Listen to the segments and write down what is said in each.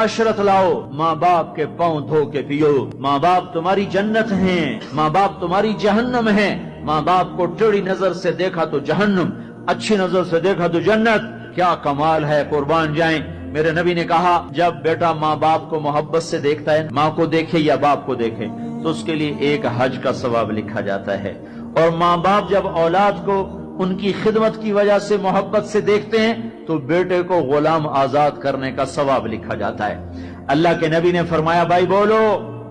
عشرت لاؤ، ماں باپ کے پاؤں دھو کے پیو۔ ماں باپ تمہاری جنت ہیں، ماں باپ تمہاری جہنم ہیں۔ ماں باپ کو ٹیڑھی نظر سے دیکھا تو جہنم، اچھی نظر سے دیکھا تو جنت۔ کیا کمال ہے، قربان جائیں۔ میرے نبی نے کہا جب بیٹا ماں باپ کو محبت سے دیکھتا ہے، ماں کو دیکھے یا باپ کو دیکھے، تو اس کے لیے ایک حج کا ثواب لکھا جاتا ہے۔ اور ماں باپ جب اولاد کو ان کی خدمت کی وجہ سے محبت سے دیکھتے ہیں تو بیٹے کو غلام آزاد کرنے کا ثواب لکھا جاتا ہے۔ اللہ کے نبی نے فرمایا، بھائی بولو،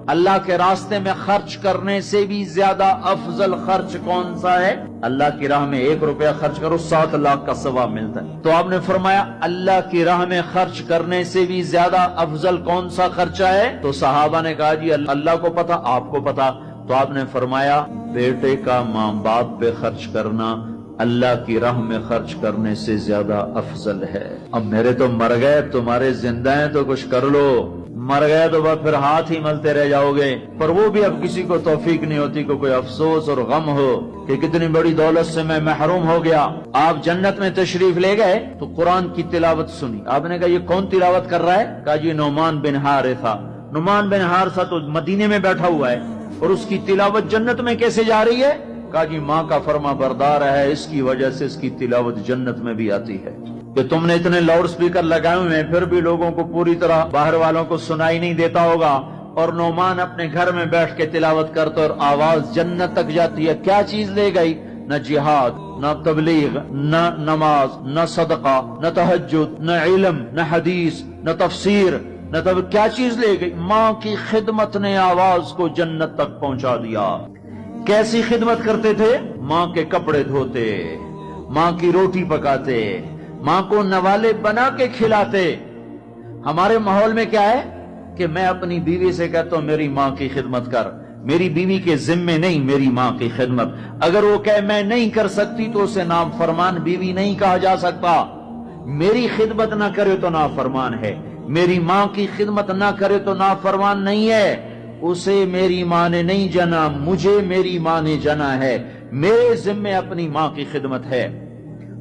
اللہ کے راستے میں خرچ کرنے سے بھی زیادہ افضل خرچ کون سا ہے؟ اللہ کی راہ میں 1 روپیہ خرچ کرو 7 لاکھ کا ثواب ملتا ہے۔ تو آپ نے فرمایا اللہ کی راہ میں خرچ کرنے سے بھی زیادہ افضل کون سا خرچہ ہے؟ تو صحابہ نے کہا جی اللہ کو پتا، آپ کو پتا۔ تو آپ نے فرمایا بیٹے کا ماں باپ پہ خرچ کرنا اللہ کی راہ میں خرچ کرنے سے زیادہ افضل ہے۔ اب میرے تو مر گئے، تمہارے زندہ ہیں تو کچھ کر لو، مر گئے تو بس پھر ہاتھ ہی ملتے رہ جاؤ گے۔ پر وہ بھی اب کسی کو توفیق نہیں ہوتی کہ کوئی افسوس اور غم ہو کہ کتنی بڑی دولت سے میں محروم ہو گیا۔ آپ جنت میں تشریف لے گئے تو قرآن کی تلاوت سنی، آپ نے کہا یہ کون تلاوت کر رہا ہے؟ کہا جی نعمان بن حارثہ۔ نعمان بن حارثہ تو مدینے میں بیٹھا ہوا ہے اور اس کی تلاوت جنت میں کیسے جا رہی ہے؟ کہا جی ماں کا فرما بردار ہے، اس کی وجہ سے اس کی تلاوت جنت میں بھی آتی ہے۔ کہ تم نے اتنے لاؤڈ سپیکر لگائے ہوئے ہیں پھر بھی لوگوں کو پوری طرح باہر والوں کو سنائی نہیں دیتا ہوگا، اور نعمان اپنے گھر میں بیٹھ کے تلاوت کرتا اور آواز جنت تک جاتی ہے۔ کیا چیز لے گئی؟ نہ جہاد، نہ تبلیغ، نہ نماز، نہ صدقہ، نہ تہجد، نہ علم، نہ حدیث، نہ تفسیر، نہ کیا چیز لے گئی؟ ماں کی خدمت نے آواز کو جنت تک پہنچا دیا۔ کیسی خدمت کرتے تھے؟ ماں کے کپڑے دھوتے، ماں کی روٹی پکاتے، ماں کو نوالے بنا کے کھلاتے۔ ہمارے ماحول میں کیا ہے کہ میں اپنی بیوی سے کہتا ہوں میری ماں کی خدمت کر، میری بیوی کے ذمے نہیں، میری ماں کی خدمت۔ اگر وہ کہے میں نہیں کر سکتی تو اسے نافرمان بیوی نہیں کہا جا سکتا۔ میری خدمت نہ کرے تو نافرمان ہے، میری ماں کی خدمت نہ کرے تو نافرمان نہیں ہے۔ اسے میری ماں نے نہیں جنا، مجھے میری ماں نے جنا ہے، میرے ذمے اپنی ماں کی خدمت ہے۔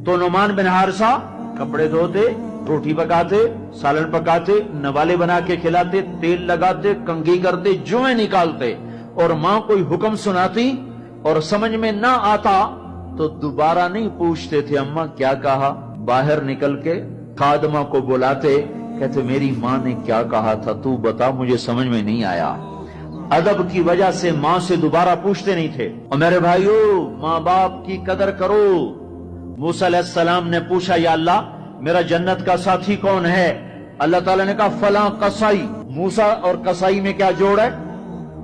تو نعمان بن حارثہ کپڑے دھوتے، روٹی پکاتے، سالن پکاتے، نوالے بنا کے کھلاتے، تیل لگاتے، کنگھی کرتے، جوئیں نکالتے، اور ماں کوئی حکم سناتی اور سمجھ میں نہ آتا تو دوبارہ نہیں پوچھتے تھے اماں کیا کہا، باہر نکل کے خادمہ کو بلاتے، کہتے میری ماں نے کیا کہا تھا تو بتا، مجھے سمجھ میں نہیں آیا۔ ادب کی وجہ سے ماں سے دوبارہ پوچھتے نہیں تھے۔ اور میرے بھائیو، ماں باپ کی قدر کرو۔ موسیٰ علیہ السلام نے پوچھا یا اللہ میرا جنت کا ساتھی کون ہے؟ اللہ تعالیٰ نے کہا فلاں قصائی۔ موسیٰ اور قصائی میں کیا جوڑ ہے؟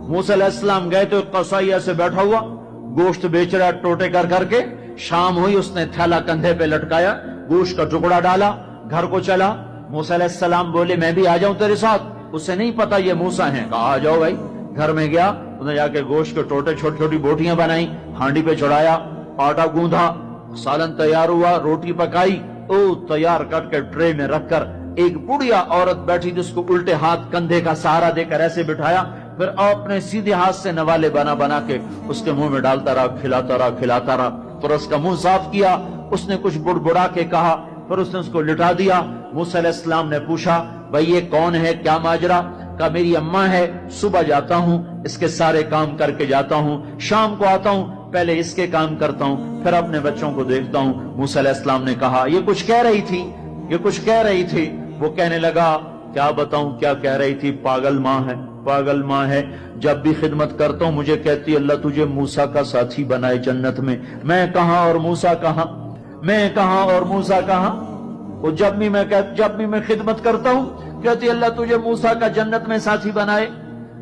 موسیٰ علیہ السلام گئے تو قصائی ایسے بیٹھا ہوا گوشت بیچ رہا ٹوٹے کر کر کے۔ شام ہوئی، اس نے تھیلا کندھے پہ لٹکایا، گوشت کا ٹکڑا ڈالا، گھر کو چلا۔ موسیٰ علیہ السلام بولے میں بھی آ جاؤں تیرے ساتھ؟ اسے نہیں پتا یہ موسیٰ ہیں، کہا آ جاؤ بھائی۔ گھر میں گیا، اس نے جا کے گوشت کے ٹوٹے چھوٹی چھوٹی بوٹیاں بنائی، ہانڈی پہ چڑھایا، آٹا گوندھا، سالن تیار ہوا، روٹی پکائی، تیار کر کے ٹرے میں رکھ کر ایک بڑھیا عورت بیٹھی جس کو الٹے ہاتھ کندھے کا سہارا دے کر ایسے بٹھایا، پھر اپنے سیدھے ہاتھ سے نوالے بنا بنا کے اس کے منہ میں ڈالتا رہا، کھلاتا رہا کھلاتا رہا، پھر اس کا منہ صاف کیا۔ اس نے کچھ بڑبڑا کے کہا، پھر اس نے اس کو لٹا دیا۔ موسیٰ علیہ السلام نے پوچھا بھائی یہ کون ہے، کیا ماجرا؟ کہا میری اماں ہے، صبح جاتا ہوں اس کے سارے کام کر کے جاتا ہوں، شام کو آتا ہوں پہلے اس کے کام کرتا ہوں پھر اپنے بچوں کو دیکھتا ہوں۔ موسیٰ علیہ السلام نے کہا یہ کچھ کہہ رہی تھی، یہ کچھ کہہ رہی تھی۔ وہ کہنے لگا کیا بتاؤں کیا کہہ رہی تھی؟ پاگل ماں ہے، پاگل ماں ہے، جب بھی خدمت کرتا ہوں مجھے کہتی اللہ تجھے موسیٰ کا ساتھی بنائے جنت میں۔ میں کہاں اور موسیٰ کہاں، میں کہاں اور موسیٰ کہاں؟ وہ جب بھی میں خدمت کرتا ہوں کہتی اللہ تجھے موسیٰ کا جنت میں ساتھی بنائے۔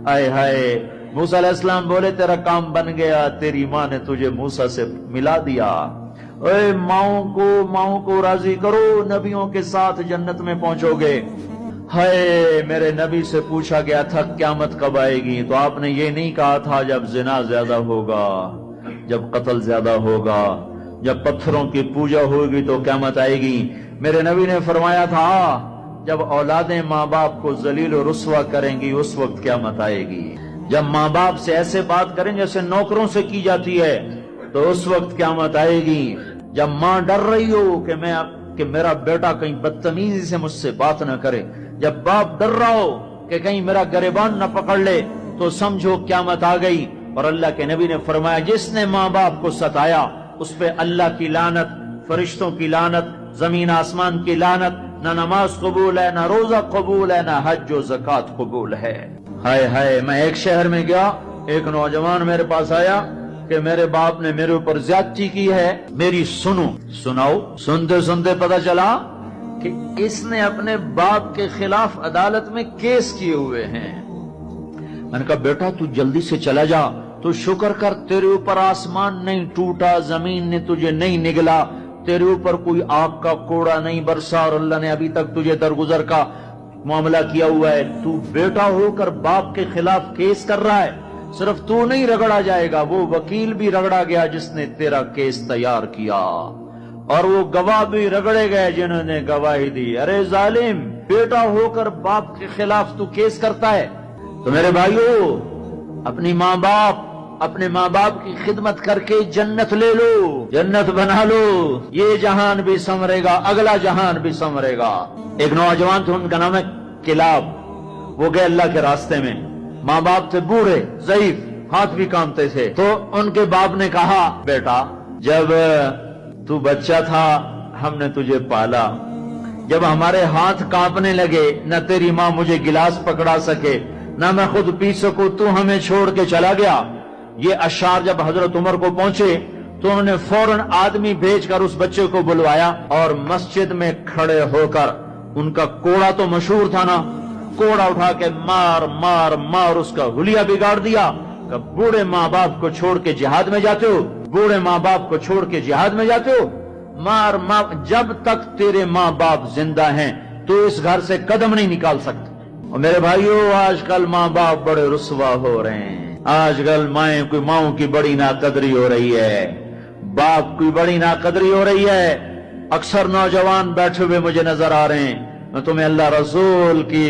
آئے ہائے، موسیٰ علیہ السلام بولے تیرا کام بن گیا، تیری ماں نے تجھے موسیٰ سے ملا دیا۔ اے ماؤں کو راضی کرو، نبیوں کے ساتھ جنت میں پہنچو گے۔ ہائے، میرے نبی سے پوچھا گیا تھا قیامت کب آئے گی، تو آپ نے یہ نہیں کہا تھا جب زنا زیادہ ہوگا، جب قتل زیادہ ہوگا، جب پتھروں کی پوجا ہوگی تو قیامت آئے گی۔ میرے نبی نے فرمایا تھا جب اولادیں ماں باپ کو ذلیل و رسوا کریں گی اس وقت قیامت آئے گی۔ جب ماں باپ سے ایسے بات کریں جیسے نوکروں سے کی جاتی ہے تو اس وقت قیامت آئے گی۔ جب ماں ڈر رہی ہو کہ میرا بیٹا کہیں بدتمیزی سے مجھ سے بات نہ کرے، جب باپ ڈر رہا ہو کہ کہیں میرا گریبان نہ پکڑ لے تو سمجھو قیامت آ گئی. اور اللہ کے نبی نے فرمایا جس نے ماں باپ کو ستایا اس پہ اللہ کی لعنت، فرشتوں کی لعنت، زمین آسمان کی لعنت، نہ نماز قبول ہے، نہ روزہ قبول ہے، نہ حج و زکوٰۃ قبول ہے. ہائے ہائے، میں ایک شہر میں گیا، ایک نوجوان میرے پاس آیا کہ میرے باپ نے میرے اوپر زیادتی کی ہے، میری سناؤ. سنتے سنتے پتہ چلا کہ اس نے اپنے باپ کے خلاف عدالت میں کیس کیے ہوئے ہیں. میں نے کہا بیٹا تو جلدی سے چلا جا، تو شکر کر تیرے اوپر آسمان نہیں ٹوٹا، زمین نے تجھے نہیں نگلا، تیرے اوپر کوئی آگ کا کوڑا نہیں برسا، اور اللہ نے ابھی تک تجھے درگزر کا معاملہ کیا ہوا ہے. تو بیٹا ہو کر باپ کے خلاف کیس کر رہا ہے. صرف تو نہیں رگڑا جائے گا، وہ وکیل بھی رگڑا گیا جس نے تیرا کیس تیار کیا، اور وہ گواہ بھی رگڑے گئے جنہوں نے گواہی دی. ارے ظالم، بیٹا ہو کر باپ کے خلاف تو کیس کرتا ہے. تو میرے بھائیو، اپنے ماں باپ کی خدمت کر کے جنت لے لو، جنت بنا لو. یہ جہان بھی سنورے گا، اگلا جہان بھی سنورے گا. ایک نوجوان تھے، ان کا نام ہے کلاب. وہ گئے اللہ کے راستے میں. ماں باپ تھے بوڑھے، ضعیف، ہاتھ بھی کامتے تھے. تو ان کے باپ نے کہا بیٹا جب تو بچہ تھا ہم نے تجھے پالا، جب ہمارے ہاتھ کانپنے لگے نہ تیری ماں مجھے گلاس پکڑا سکے نہ میں خود پی سکوں، تو ہمیں چھوڑ کے چلا گیا. یہ اشعار جب حضرت عمر کو پہنچے تو انہوں نے فوراً آدمی بھیج کر اس بچے کو بلوایا اور مسجد میں کھڑے ہو کر، ان کا کوڑا تو مشہور تھا نا، کوڑا اٹھا کے مار مار مار اس کا حلیہ بگاڑ دیا. کہ بوڑھے ماں باپ کو چھوڑ کے جہاد میں جاتے ہو، بوڑھے ماں باپ کو چھوڑ کے جہاد میں جاتے ہو، مار مار. جب تک تیرے ماں باپ زندہ ہیں تو اس گھر سے قدم نہیں نکال سکتے. اور میرے بھائیو، آج کل ماں باپ بڑے رسوا ہو رہے ہیں. آج کل ماؤں کی بڑی ناقدری ہو رہی ہے، باپ کی بڑی ناقدری ہو رہی ہے. اکثر نوجوان بیٹھے ہوئے مجھے نظر آ رہے ہیں. میں تمہیں اللہ رسول کی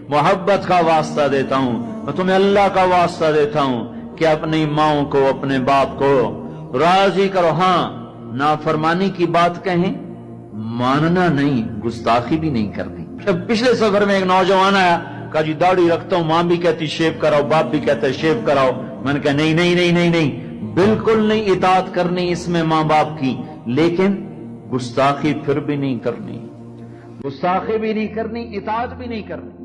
محبت کا واسطہ دیتا ہوں، میں تمہیں اللہ کا واسطہ دیتا ہوں کہ اپنی ماؤں کو، اپنے باپ کو راضی کرو. ہاں، نافرمانی کی بات کہیں، ماننا نہیں، گستاخی بھی نہیں کرنی. پچھلے سفر میں ایک نوجوان آیا، کہا جی داڑھی رکھتا ہوں، ماں بھی کہتی شیو کراؤ، باپ بھی کہتا ہے شیو کراؤ. میں نے کہا نہیں نہیں نہیں نہیں نہیں، بالکل نہیں اطاعت کرنی اس میں ماں باپ کی، لیکن گستاخی پھر بھی نہیں کرنی، گستاخی بھی نہیں کرنی، اطاعت بھی نہیں کرنی.